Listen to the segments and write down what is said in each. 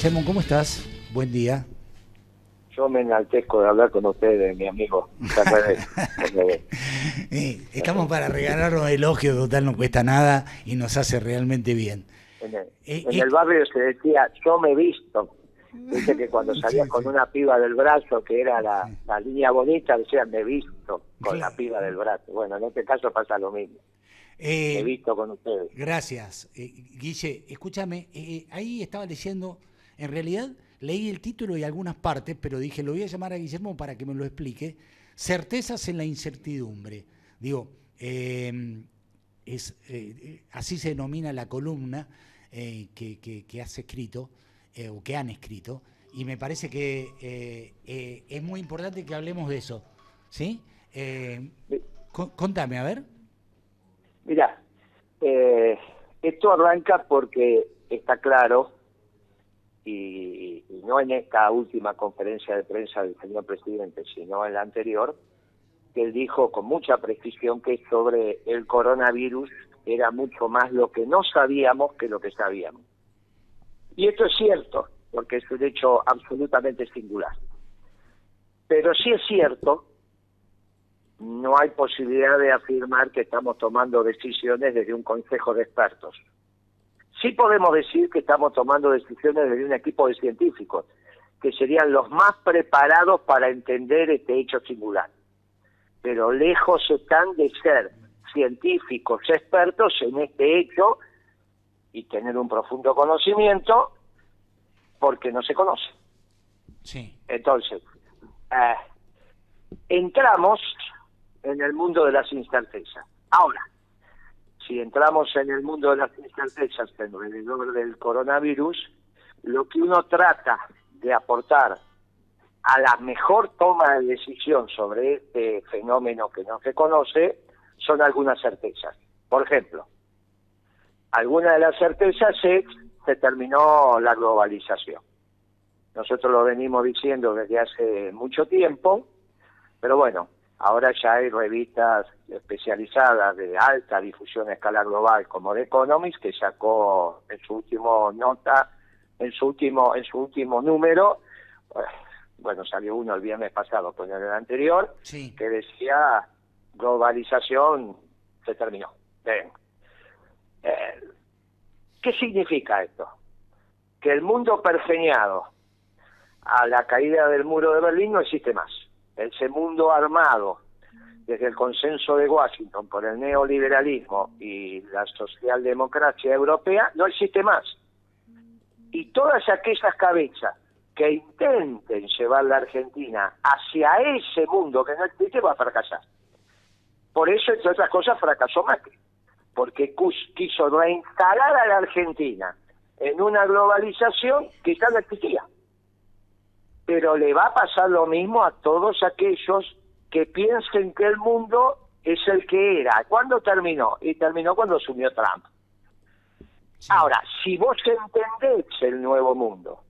Guillermo, ¿cómo estás? Buen día. Yo me enaltezco de hablar con ustedes, mi amigo. Estamos para regalarnos elogios, total no cuesta nada y nos hace realmente bien. En el barrio se decía, yo me he visto. Dice que cuando salías con una piba del brazo, que era la línea bonita, decían, me he visto con la piba del brazo. Bueno, en este caso pasa lo mismo. Me he visto con ustedes. Gracias. Guille, escúchame, ahí estaba leyendo, en realidad leí el título y algunas partes, pero dije, lo voy a llamar a Guillermo para que me lo explique. Certezas en la incertidumbre. Digo, así se denomina la columna que has escrito, o que han escrito, y me parece que es muy importante que hablemos de eso. ¿Sí? Contame, a ver. Mira, esto arranca porque está claro, y no en esta última conferencia de prensa del señor presidente, sino en la anterior, que él dijo con mucha precisión que sobre el coronavirus era mucho más lo que no sabíamos que lo que sabíamos. Y esto es cierto, porque es un hecho absolutamente singular. Pero sí es cierto, no hay posibilidad de afirmar que estamos tomando decisiones desde un consejo de expertos. Sí podemos decir que estamos tomando decisiones desde un equipo de científicos, que serían los más preparados para entender este hecho singular. Pero lejos están de ser científicos expertos en este hecho y tener un profundo conocimiento, porque no se conoce. Sí. Entonces, entramos en el mundo de las incertezas. Ahora, si entramos en el mundo de las incertezas alrededor del coronavirus, lo que uno trata de aportar a la mejor toma de decisión sobre este fenómeno que no se conoce son algunas certezas. Por ejemplo, alguna de las certezas es que se terminó la globalización. Nosotros lo venimos diciendo desde hace mucho tiempo, pero bueno, ahora ya hay revistas especializadas de alta difusión a escala global como The Economist, que sacó en su último nota, en su último número, bueno, salió uno el viernes pasado, pues en el anterior, Sí. que decía globalización se terminó. Bien. ¿Qué significa esto? Que el mundo pergeñado a la caída del muro de Berlín no existe más. Ese mundo armado desde el consenso de Washington por el neoliberalismo y la socialdemocracia europea no existe más. Y todas aquellas cabezas que intenten llevar la Argentina hacia ese mundo que no existe va a fracasar. Por eso, entre otras cosas, fracasó Macri, porque quiso reinstalar a la Argentina en una globalización que ya no existía. Pero le va a pasar lo mismo a todos aquellos que piensen que el mundo es el que era. ¿Cuándo terminó? Y terminó cuando asumió Trump. Sí. Ahora, si vos entendés el nuevo mundo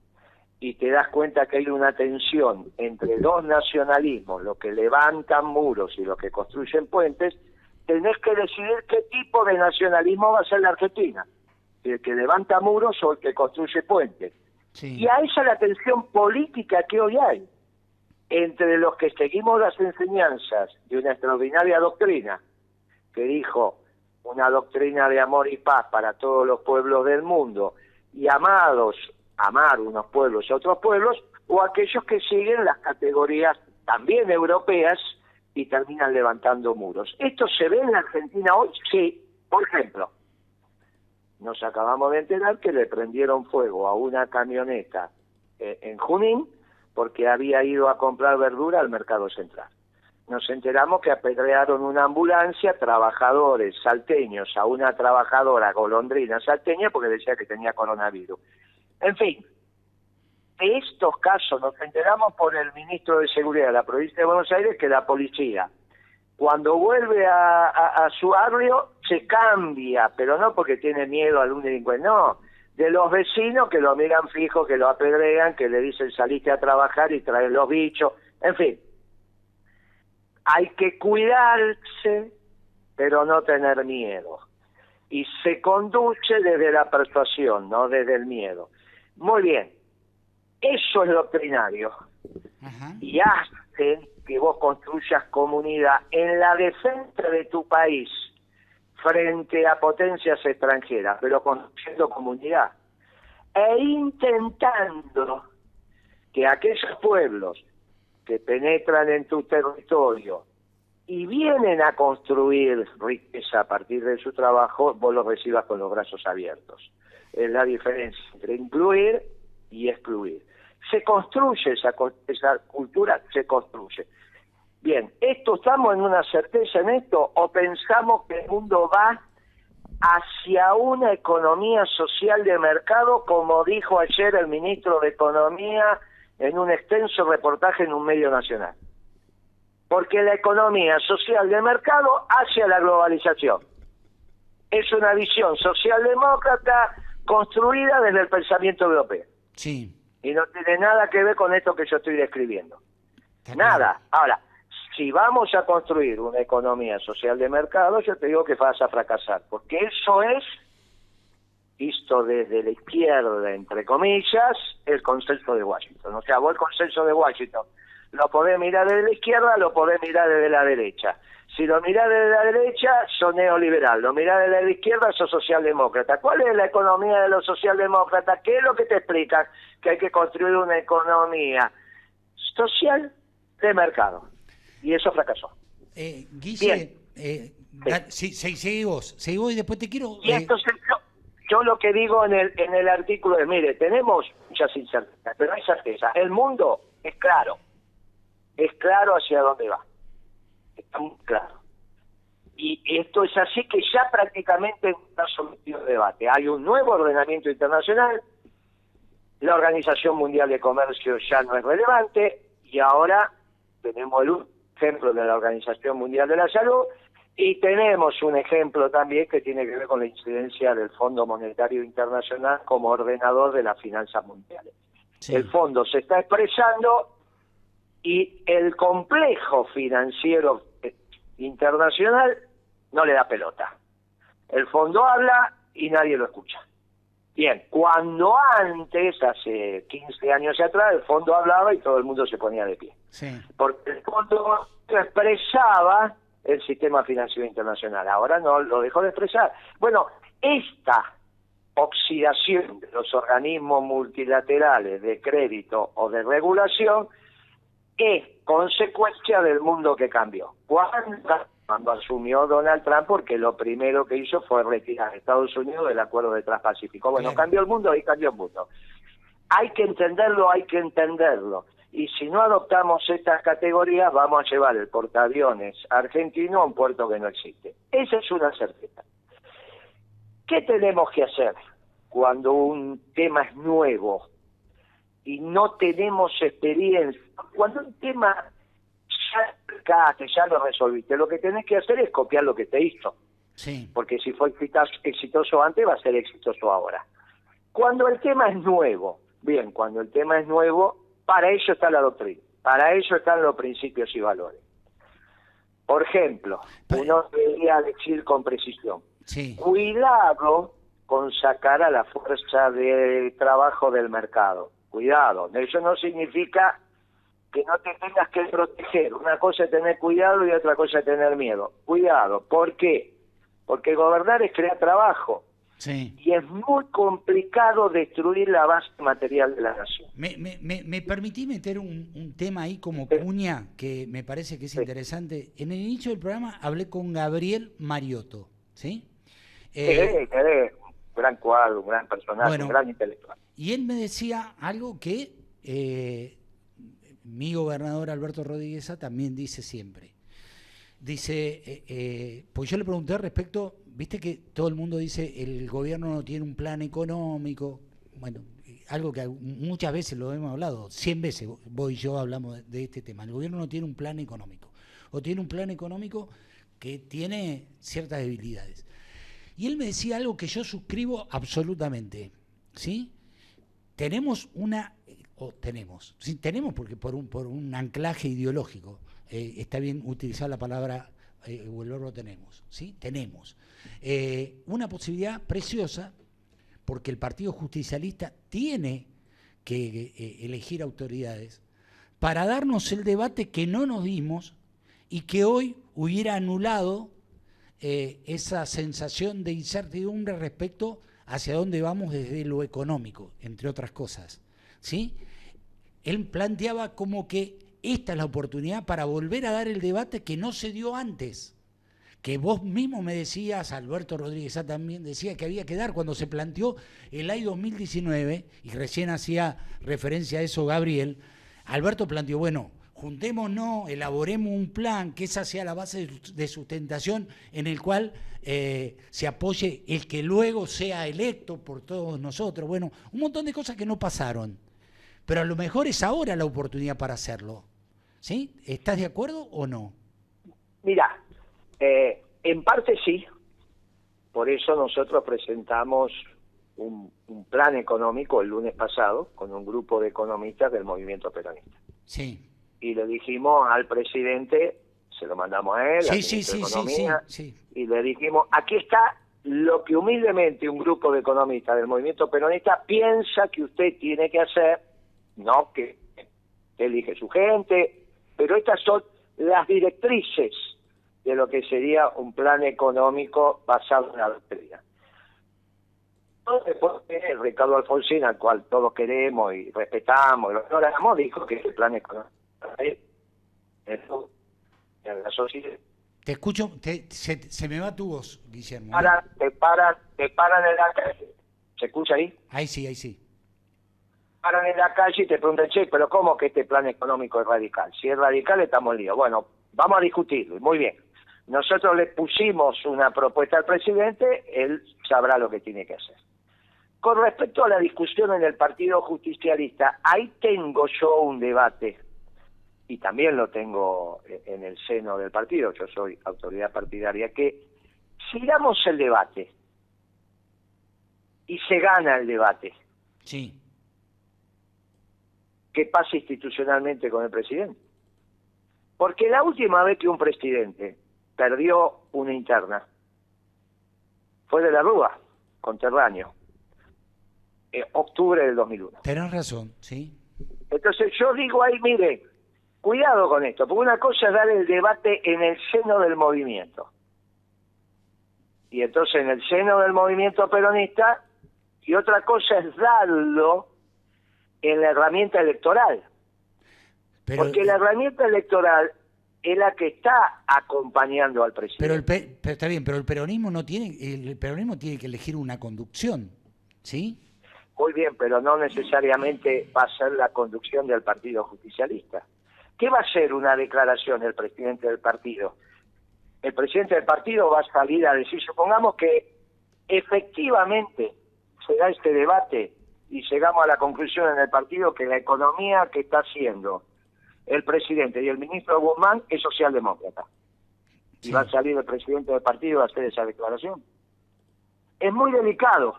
y te das cuenta que hay una tensión entre dos nacionalismos, los que levantan muros y los que construyen puentes, tenés que decidir qué tipo de nacionalismo va a ser la Argentina. El que levanta muros o el que construye puentes. Sí. Y a esa es la tensión política que hoy hay entre los que seguimos las enseñanzas de una extraordinaria doctrina que dijo una doctrina de amor y paz para todos los pueblos del mundo y amar unos pueblos y otros pueblos, o aquellos que siguen las categorías también europeas y terminan levantando muros. ¿Esto se ve en la Argentina hoy? Sí. Por ejemplo, nos acabamos de enterar que le prendieron fuego a una camioneta en Junín porque había ido a comprar verdura al Mercado Central. Nos enteramos que apedrearon una ambulancia, trabajadores salteños, a una trabajadora golondrina salteña porque decía que tenía coronavirus. En fin, de estos casos nos enteramos por el ministro de Seguridad de la provincia de Buenos Aires que la policía, cuando vuelve a su barrio, se cambia, pero no porque tiene miedo a algún delincuente, no, de los vecinos que lo miran fijo, que lo apedrean, que le dicen saliste a trabajar y traen los bichos, en fin. Hay que cuidarse, pero no tener miedo. Y se conduce desde la persuasión, no desde el miedo. Muy bien, Eso es doctrinario. Ajá. Y hace que vos construyas comunidad en la defensa de tu país frente a potencias extranjeras, pero construyendo comunidad. E intentando que aquellos pueblos que penetran en tu territorio y vienen a construir riqueza a partir de su trabajo, vos los recibas con los brazos abiertos. Es la diferencia entre incluir y excluir. Se construye esa cultura, se construye. Bien, ¿estamos en una certeza en esto o pensamos que el mundo va hacia una economía social de mercado, como dijo ayer el ministro de Economía en un extenso reportaje en un medio nacional? Porque la economía social de mercado hacia la globalización. Es una visión socialdemócrata construida desde el pensamiento europeo. Sí. Y no tiene nada que ver con esto que yo estoy describiendo. Nada. Ahora, si vamos a construir una economía social de mercado, yo te digo que vas a fracasar, porque eso es, visto desde la izquierda, entre comillas, el consenso de Washington. O sea, vos el consenso de Washington lo podés mirar desde la izquierda, lo podés mirar desde la derecha. Si lo mirás desde la derecha, sos neoliberal. Lo mirás desde la izquierda, sos socialdemócrata. ¿Cuál es la economía de los socialdemócratas? ¿Qué es lo que te explican? Que hay que construir una economía social de mercado. Y eso fracasó. Guille, seguí vos y después te quiero... Y entonces yo lo que digo en el artículo es, mire, tenemos muchas incertezas, pero hay certeza. El mundo es claro hacia dónde va. Está muy claro. Y esto es así que ya prácticamente está sometido a debate. Hay un nuevo ordenamiento internacional, la Organización Mundial de Comercio ya no es relevante, y ahora tenemos el ejemplo de la Organización Mundial de la Salud, y tenemos un ejemplo también que tiene que ver con la incidencia del Fondo Monetario Internacional como ordenador de las finanzas mundiales. Sí. El fondo se está expresando y el complejo financiero internacional no le da pelota. El fondo habla y nadie lo escucha. Bien, cuando antes, hace 15 años atrás, el fondo hablaba y todo el mundo se ponía de pie. Sí. Porque el fondo expresaba el sistema financiero internacional. Ahora no, lo dejó de expresar. Bueno, esta oxidación de los organismos multilaterales de crédito o de regulación es consecuencia del mundo que cambió. Cuando asumió Donald Trump, porque lo primero que hizo fue retirar a Estados Unidos del acuerdo de Transpacífico. Bueno, cambió el mundo y cambió el mundo. Hay que entenderlo. Y si no adoptamos estas categorías, vamos a llevar el portaaviones argentino a un puerto que no existe. Esa es una certeza. ¿Qué tenemos que hacer cuando un tema es nuevo y no tenemos experiencia? Cuando un tema ya lo resolviste, lo que tenés que hacer es copiar lo que te hizo. Sí. Porque si fue exitoso antes, va a ser exitoso ahora. Cuando el tema es nuevo, para ello está la doctrina, para ello están los principios y valores. Por ejemplo, uno debería decir con precisión, cuidado con sacar a la fuerza de trabajo del mercado. Cuidado, eso no significa que no te tengas que proteger. Una cosa es tener cuidado y otra cosa es tener miedo. Cuidado, ¿por qué? Porque gobernar es crear trabajo. Sí. Y es muy complicado destruir la base material de la nación. ¿Me permití meter un tema ahí como cuña que me parece que es interesante? En el inicio del programa hablé con Gabriel Mariotto, ¿sí? Gran cuadro, un gran personaje, un gran intelectual. Y él me decía algo que mi gobernador Alberto Rodríguez también dice siempre. Dice, pues yo le pregunté respecto, viste que todo el mundo dice el gobierno no tiene un plan económico, bueno, algo que muchas veces lo hemos hablado, 100 veces vos y yo hablamos de este tema, el gobierno no tiene un plan económico, o tiene un plan económico que tiene ciertas debilidades. Y él me decía algo que yo suscribo absolutamente, ¿sí? Tenemos porque por un anclaje ideológico, está bien utilizar la palabra o el verbo tenemos, ¿sí? Tenemos una posibilidad preciosa porque el Partido Justicialista tiene que elegir autoridades para darnos el debate que no nos dimos y que hoy hubiera anulado esa sensación de incertidumbre respecto hacia dónde vamos desde lo económico, entre otras cosas, ¿sí? Él planteaba como que esta es la oportunidad para volver a dar el debate que no se dio antes, que vos mismo me decías, Alberto Rodríguez también decía que había que dar cuando se planteó el AI 2019, y recién hacía referencia a eso Gabriel. Alberto planteó, bueno, juntémonos, elaboremos un plan, que esa sea la base de sustentación en el cual se apoye el que luego sea electo por todos nosotros. Bueno, un montón de cosas que no pasaron, pero a lo mejor es ahora la oportunidad para hacerlo. ¿Sí? ¿Estás de acuerdo o no? Mira, en parte sí, por eso nosotros presentamos un plan económico el lunes pasado con un grupo de economistas del movimiento peronista. Sí. Y le dijimos al presidente, se lo mandamos a él, al Sí, ministro sí, de sí, Economía, sí. y le dijimos, aquí está lo que humildemente un grupo de economistas del movimiento peronista piensa que usted tiene que hacer, no que elige su gente, pero estas son las directrices de lo que sería un plan económico basado en la doctrina. Después Ricardo Alfonsín, al cual todos queremos y respetamos y lo honoramos, dijo que el plan económico en la sociedad. Te escucho, se me va tu voz, Guillermo. Te paran en la calle. ¿Se escucha ahí? Ahí sí, ahí sí. Paran en la calle y te preguntan, che, pero ¿cómo que este plan económico es radical? Si es radical, estamos en lío. Bueno, vamos a discutirlo. Muy bien. Nosotros le pusimos una propuesta al presidente, él sabrá lo que tiene que hacer. Con respecto a la discusión en el Partido Justicialista, ahí tengo yo un debate, y también lo tengo en el seno del partido, yo soy autoridad partidaria, que si damos el debate y se gana el debate, sí, ¿qué pasa institucionalmente con el presidente? Porque la última vez que un presidente perdió una interna fue de la Rúa, conterráneo, octubre del 2001. Tenés razón, sí. Entonces yo digo ahí, mire, cuidado con esto, porque una cosa es dar el debate en el seno del movimiento. Y entonces en el seno del movimiento peronista, y otra cosa es darlo en la herramienta electoral. Pero, porque la herramienta electoral es la que está acompañando al presidente. Pero está bien, pero el peronismo tiene que elegir una conducción, ¿sí? Muy bien, pero no necesariamente va a ser la conducción del Partido Justicialista. ¿Qué va a ser una declaración del presidente del partido? El presidente del partido va a salir a decir, supongamos que efectivamente se da este debate y llegamos a la conclusión en el partido que la economía que está haciendo el presidente y el ministro Guzmán es socialdemócrata. Sí. Y va a salir el presidente del partido a hacer esa declaración. Es muy delicado.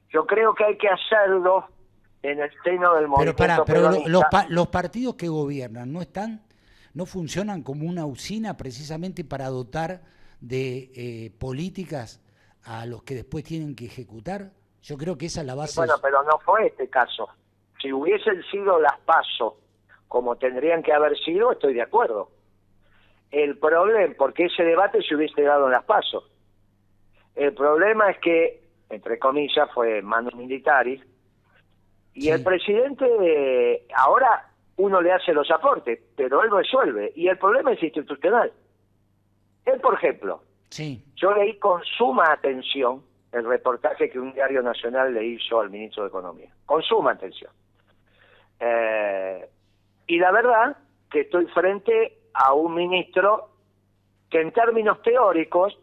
Yo creo que hay que hacerlo en el seno del movimiento peronista. Los partidos que gobiernan no funcionan como una usina precisamente para dotar de políticas a los que después tienen que ejecutar. Yo creo que esa es la base. Bueno, pero no fue este caso. Si hubiesen sido las PASO como tendrían que haber sido, estoy de acuerdo. El problema, porque ese debate se hubiese dado en las PASO. El problema es que, entre comillas, fue mano militaris, y sí. El presidente, ahora uno le hace los aportes, pero él resuelve, y el problema es institucional. Él, por ejemplo, sí. Yo leí con suma atención el reportaje que un diario nacional le hizo al ministro de Economía, con suma atención. Y la verdad que estoy frente a un ministro que en términos teóricos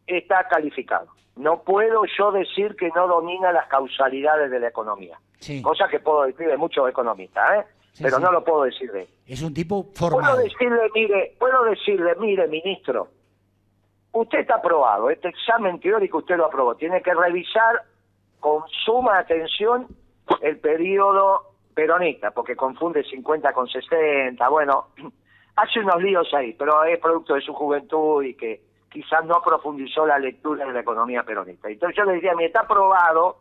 está calificado. No puedo yo decir que no domina las causalidades de la economía, sí. Cosa que puedo decir de muchos economistas, sí, pero sí. No lo puedo decir de él. Es un tipo formado. Puedo decirle, mire, ministro, usted está aprobado, este examen teórico usted lo aprobó, tiene que revisar con suma atención el periodo peronista, porque confunde 50 con 60, bueno, hace unos líos ahí, pero es producto de su juventud y que quizás no profundizó la lectura de la economía peronista. Entonces yo le decía, mira, está aprobado,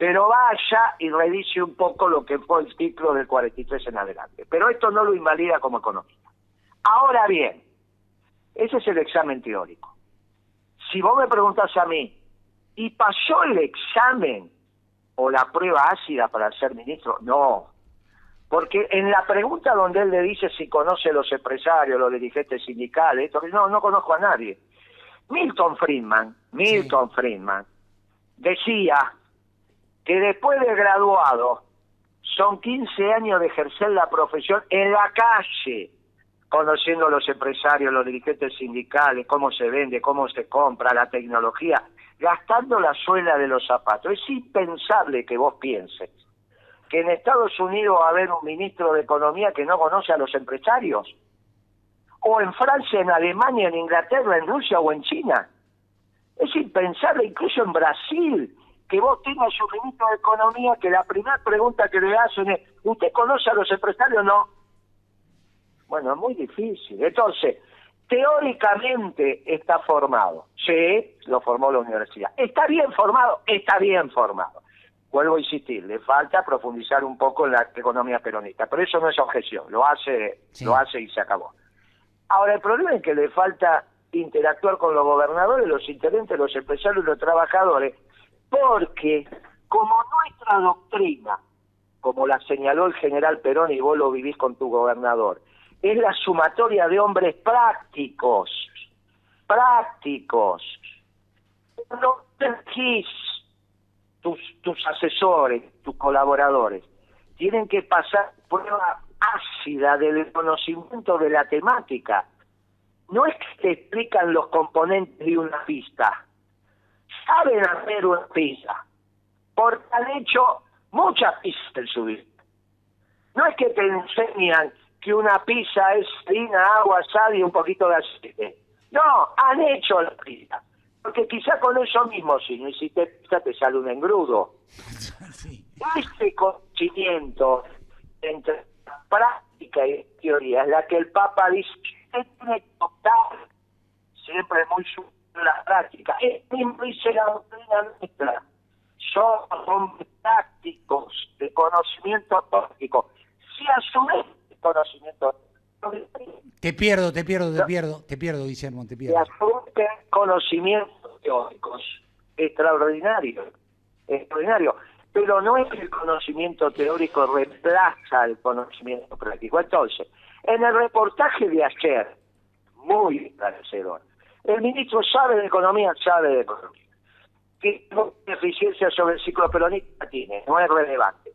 pero vaya y revise un poco lo que fue el ciclo del 43 en adelante. Pero esto no lo invalida como economista. Ahora bien, ese es el examen teórico. Si vos me preguntás a mí, ¿y pasó el examen o la prueba ácida para ser ministro? No. Porque en la pregunta donde él le dice si conoce a los empresarios, los dirigentes sindicales, no conozco a nadie. Milton Friedman decía que después de graduado son 15 años de ejercer la profesión en la calle, conociendo a los empresarios, los dirigentes sindicales, cómo se vende, cómo se compra, la tecnología, gastando la suela de los zapatos. Es impensable que vos pienses que en Estados Unidos va a haber un ministro de Economía que no conoce a los empresarios, o en Francia, en Alemania, en Inglaterra, en Rusia o en China. Es impensable, incluso en Brasil, que vos tengas un ministro de Economía que la primera pregunta que le hacen es: ¿usted conoce a los empresarios? No. Bueno, es muy difícil. Entonces, teóricamente está formado. Sí, lo formó la universidad. ¿Está bien formado? Está bien formado. Vuelvo a insistir, le falta profundizar un poco en la economía peronista, pero eso no es objeción, lo hace y se acabó. Ahora, el problema es que le falta interactuar con los gobernadores, los intendentes, los empresarios y los trabajadores, porque como nuestra doctrina, como la señaló el general Perón y vos lo vivís con tu gobernador, es la sumatoria de hombres prácticos. No elegís tus asesores, tus colaboradores, tienen que pasar prueba ácida del conocimiento de la temática. No es que te explican los componentes de una pista, saben hacer una pista, porque han hecho muchas pistas en su vida. No es que te enseñan que una pizza es harina, agua, sal y un poquito de aceite. No, han hecho la pizza. Porque quizá con eso mismo, si no hiciste pizza, te sale un engrudo. Sí. Este conocimiento entre práctica y teoría es la que el Papa dice: usted tiene que optar, siempre muy superior a la práctica. Es mismo dice la doctrina nuestra. Son prácticos, de conocimiento práctico. Si a su vez conocimiento Te pierdo, Guillermo, te pierdo. Y a su vez conocimientos teóricos extraordinarios, pero no es que el conocimiento teórico reemplaza el conocimiento práctico. Entonces, en el reportaje de ayer, muy esclarecedor, el ministro sabe de economía. ¿Qué deficiencia sobre el ciclo peronista tiene? No es relevante,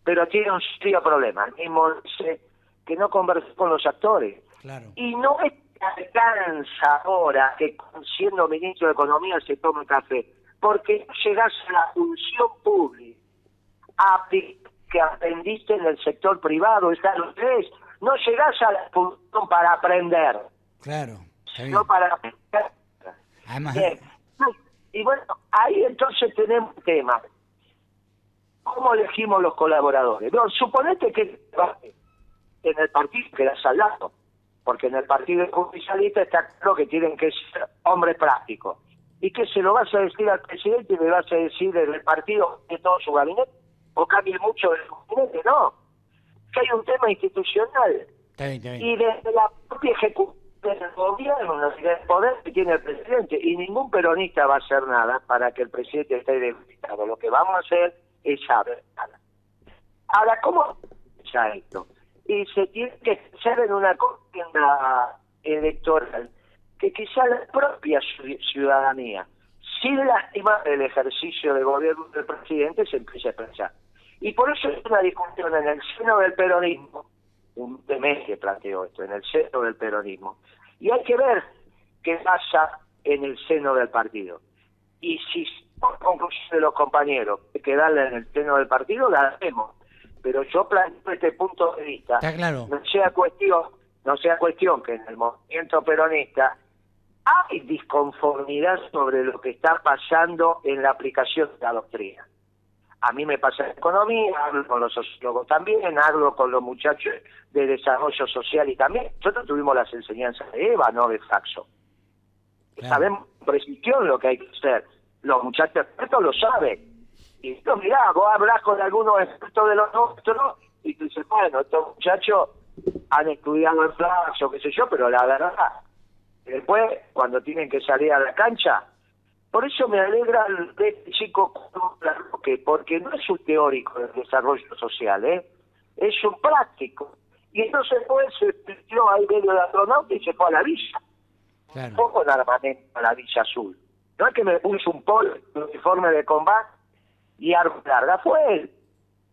pero tiene un serio problema. El mismo dice que no conversó con los actores. Claro. Y no es que alcanza ahora que siendo ministro de Economía se tome café, porque no llegás a la función pública que aprendiste en el sector privado, no llegás a la función para aprender. Claro, está bien. No para aprender. Además, Bien. Y bueno, ahí entonces tenemos un tema. ¿Cómo elegimos los colaboradores? No, suponete que en el partido quedás al lado, porque en el partido judicialista está claro que tienen que ser hombres prácticos. ¿Y qué se lo vas a decir al presidente y le vas a decir en el partido de todo su gabinete? ¿O cambie mucho del gabinete? No. Que hay un tema institucional. Está bien. Y desde la propia ejecución del gobierno, del poder que tiene el presidente, y ningún peronista va a hacer nada para que el presidente esté debilitado. Lo que vamos a hacer es saber nada. Ahora, ¿cómo ya esto? Y se tiene que hacer en una contienda electoral que quizá la propia ciudadanía, sin lastimar el ejercicio de gobierno del presidente, se empiece a pensar. Y por eso es una discusión en el seno del peronismo, un mes que planteo esto, en el seno del peronismo. Y hay que ver qué pasa en el seno del partido. Y si por conclusión de los compañeros hay que darle en el seno del partido, la haremos. Pero yo planteo este punto de vista. Está claro. No sea cuestión que en el movimiento peronista hay disconformidad sobre lo que está pasando en la aplicación de la doctrina. A mí me pasa en economía, hablo con los sociólogos también, hablo con los muchachos de desarrollo social y también. Nosotros tuvimos las enseñanzas de Eva, no de Saxo. Claro. Sabemos con precisión lo que hay que hacer. Los muchachos expertos lo saben. Y tú mirá, vos hablas con algunos expertos de los nuestros y tú dices, bueno, estos muchachos han estudiado en plazo, qué sé yo, pero la verdad, después, cuando tienen que salir a la cancha, por eso me alegra de este chico porque no es un teórico del desarrollo social, es un práctico. Y entonces después se metió ahí medio de astronauta y se fue a la villa. Claro. Un poco de armamento a la Villa Azul. No es que me puso un polo, un uniforme de combate y arma larga, fue él.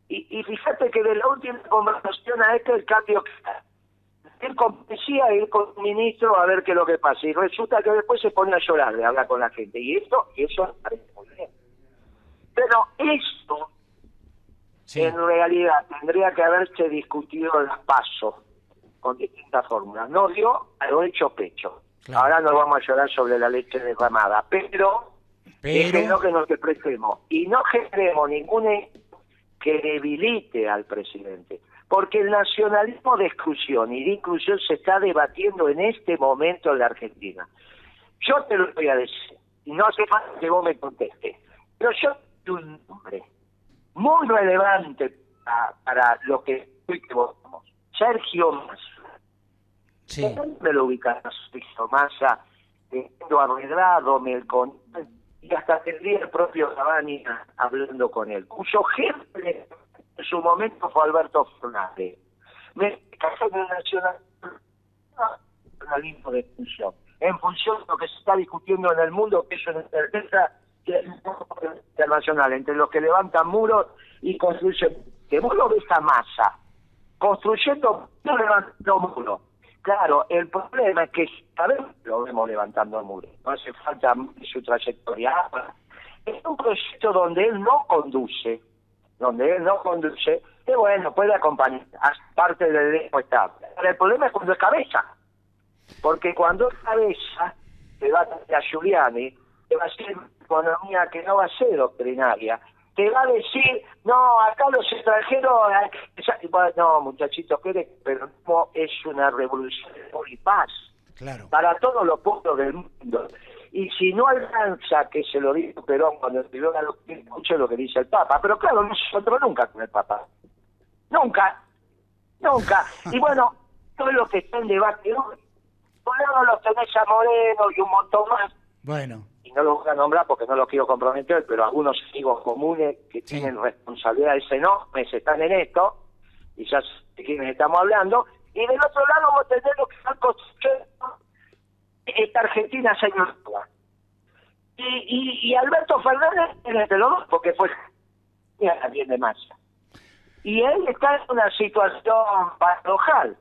Y fíjate que de la última conversación a el cambio que él convencía ir con un ministro a ver qué es lo que pasa. Y resulta que después se pone a llorar de hablar con la gente. Y eso me parece muy bien. Pero esto, Sí. en realidad, tendría que haberse discutido en las pasos con distintas fórmulas. No dio a lo hecho pecho. Claro. Ahora nos vamos a llorar sobre la leche derramada. Pero déjenos que nos expresemos. Y no generemos ningún que debilite al presidente. Porque el nacionalismo de exclusión y de inclusión se está debatiendo en este momento en la Argentina. Yo te lo voy a decir, y no hace falta que vos me contestes, pero yo tengo un nombre muy relevante para lo que votamos. Sergio Massa. Sí. ¿Dónde lo ubicas, Sergio Massa? Teniendo arreglado Melcon, y hasta tendría el propio Cavani hablando con él, cuyo jefe en su momento fue Alberto Fernández. Me casé en el nacionalismo de función, en función de lo que se está discutiendo en el mundo, que es una certeza internacional, entre los que levantan muros y construyen. Que vos lo ves a Massa construyendo, no levantando muros. Claro, el problema es que sabemos que lo vemos levantando muros, no hace falta su trayectoria. Es un proyecto donde él no conduce, que bueno, puede acompañar a parte del elenco estable. Pero el problema es cuando es cabeza, porque cuando es cabeza, te va a traer a Giuliani, te va a hacer economía que no va a ser doctrinaria, te va a decir, no, acá los extranjeros, no, muchachitos, pero no es una revolución de amor y paz, Claro. para todos los pueblos del mundo. Y si no alcanza, que se lo dijo Perón cuando escribió la doctrina, escuche lo que dice el Papa, pero claro, no se encontró nunca con el Papa. Nunca. Y bueno, todo lo que está en debate hoy, por un lado los tenés a Moreno y un montón más, Bueno. y no los voy a nombrar porque no los quiero comprometer, pero algunos amigos comunes que tienen responsabilidades enormes están en esto, y ya sé de quiénes estamos hablando, y del otro lado vos tenés lo que están construyendo esta Argentina señorita. Y Alberto Fernández entre los dos, porque fue también de Massa. Y él está en una situación paradojal.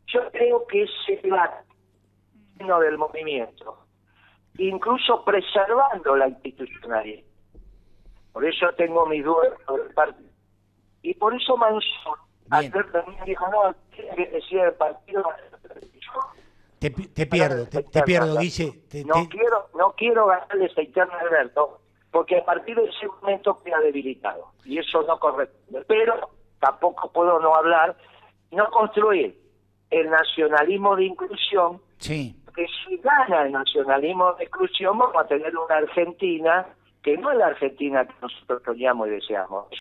Yo creo que ese debate del movimiento, incluso preservando la institucionalidad. Por eso tengo mis dudas sobre el partido. Y por eso Manzón, ayer también dijo, no, tiene que decir el partido. Te pierdo, Guille. No quiero ganarle esa interna a Alberto, porque a partir de ese momento queda debilitado. Y eso no corresponde. Pero tampoco puedo no hablar, no construir el nacionalismo de inclusión. Sí. Que si gana el nacionalismo de exclusión, vamos a tener una Argentina que no es la Argentina que nosotros soñamos y deseamos. Es